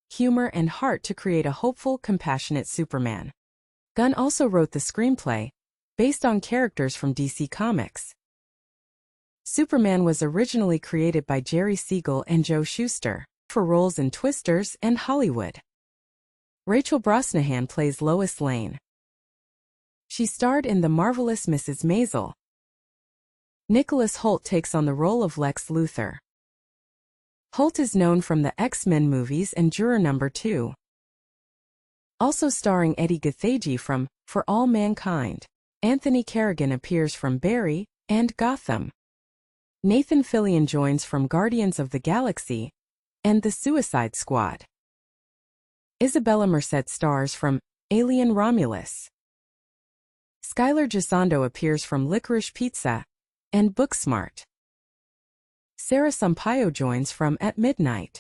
humor, and heart to create a hopeful, compassionate Superman. Gunn also wrote the screenplay, based on characters from DC Comics. Superman was originally created by Jerry Siegel and Joe Shuster, for roles in Twisters and Hollywood. Rachel Brosnahan plays Lois Lane. She starred in The Marvelous Mrs. Maisel. Nicholas Hoult takes on the role of Lex Luthor. Hoult is known from the X-Men movies and Juror No. 2. Also starring Edi Gathegi from For All Mankind. Anthony Carrigan appears from Barry and Gotham. Nathan Fillion joins from Guardians of the Galaxy and The Suicide Squad. Isabela Merced stars from Alien Romulus. Skylar Gisondo appears from Licorice Pizza and Booksmart. Sarah Sampaio joins from At Midnight.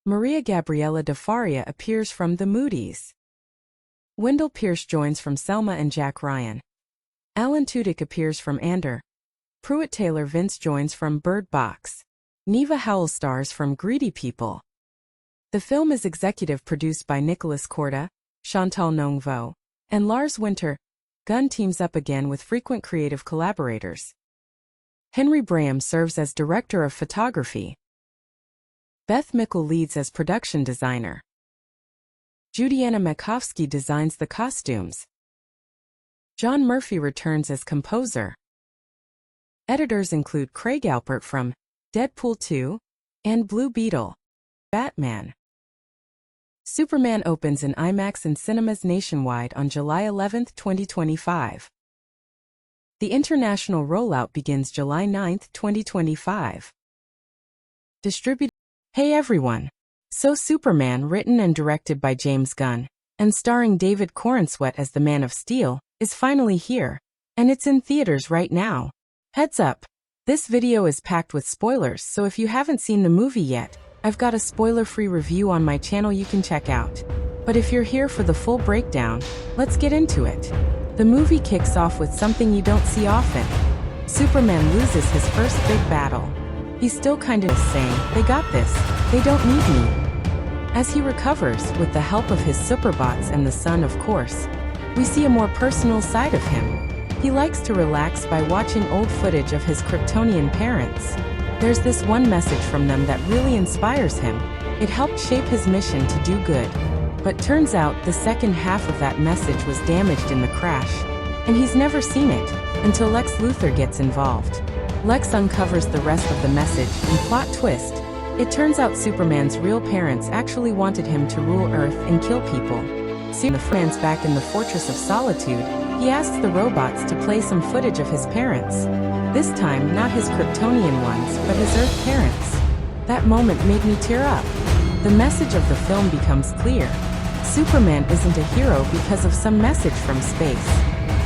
Maria Gabriela de Faria appears from The Moody's. Wendell Pierce joins from Selma and Jack Ryan. Alan Tudyk appears from Ander. Pruitt Taylor Vince joins from Bird Box. Neva Howell stars from Greedy People. The film is executive produced by Nicholas Korda, Chantal Nongvo, and Lars Winter. Gunn teams up again with frequent creative collaborators. Henry Braham serves as director of photography. Beth Mickle leads as production designer. Judiana Makovsky designs the costumes. John Murphy returns as composer. Editors include Craig Alpert from Deadpool 2 and Blue Beetle. Batman. Superman opens in IMAX and cinemas nationwide on July 11, 2025. The international rollout begins July 9, 2025. Distributed. Hey everyone! So Superman, written and directed by James Gunn, and starring David Corenswet as the Man of Steel, is finally here, and it's in theaters right now. Heads up! This video is packed with spoilers, so if you haven't seen the movie yet, I've got a spoiler-free review on my channel you can check out. But if you're here for the full breakdown, let's get into it. The movie kicks off with something you don't see often. Superman loses his first big battle. He's still kind of saying, "They got this, they don't need me." As he recovers, with the help of his superbots and the sun of course, we see a more personal side of him. He likes to relax by watching old footage of his Kryptonian parents. There's this one message from them that really inspires him. It helped shape his mission to do good. But turns out the second half of that message was damaged in the crash. And he's never seen it, until Lex Luthor gets involved. Lex uncovers the rest of the message, and plot twist, it turns out Superman's real parents actually wanted him to rule Earth and kill people. Soon Superman's back in the Fortress of Solitude, he asks the robots to play some footage of his parents. This time, not his Kryptonian ones, but his Earth parents. That moment made me tear up. The message of the film becomes clear. Superman isn't a hero because of some message from space.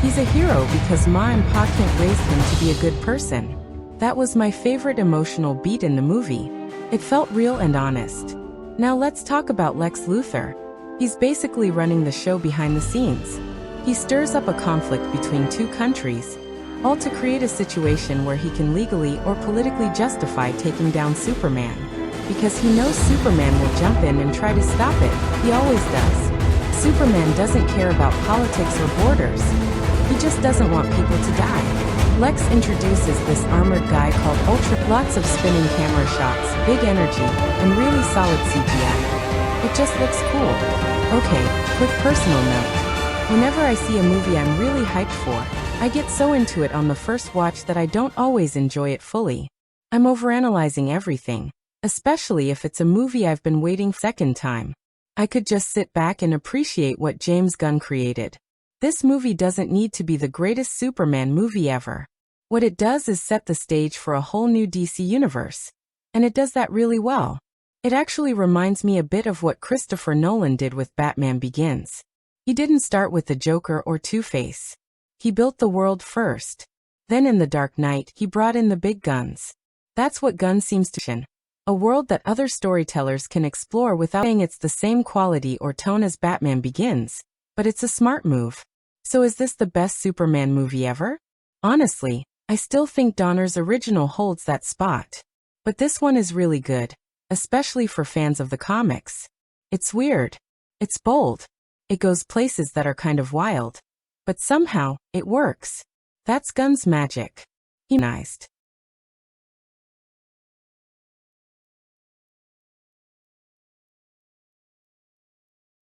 He's a hero because Ma and Pa can't raise him to be a good person. That was my favorite emotional beat in the movie. It felt real and honest. Now let's talk about Lex Luthor. He's basically running the show behind the scenes. He stirs up a conflict between two countries, all to create a situation where he can legally or politically justify taking down Superman. Because he knows Superman will jump in and try to stop it, he always does. Superman doesn't care about politics or borders. He just doesn't want people to die. Lex introduces this armored guy called Ultra. Lots of spinning camera shots, big energy, and really solid CGI. It just looks cool. Okay, quick personal note. Whenever I see a movie I'm really hyped for, I get so into it on the first watch that I don't always enjoy it fully. I'm overanalyzing everything, especially if it's a movie I've been waiting for second time. I could just sit back and appreciate what James Gunn created. This movie doesn't need to be the greatest Superman movie ever. What it does is set the stage for a whole new DC universe. And it does that really well. It actually reminds me a bit of what Christopher Nolan did with Batman Begins. He didn't start with the Joker or Two-Face. He built the world first. Then in The Dark Knight, he brought in the big guns. That's what Gunn seems to do. A world that other storytellers can explore without saying it's the same quality or tone as Batman Begins. But it's a smart move. So is this the best Superman movie ever? Honestly, I still think Donner's original holds that spot. But this one is really good. especially for fans of the comics. It's weird. It's bold. It goes places that are kind of wild. But somehow, it works. That's Gunn's magic. He recognized.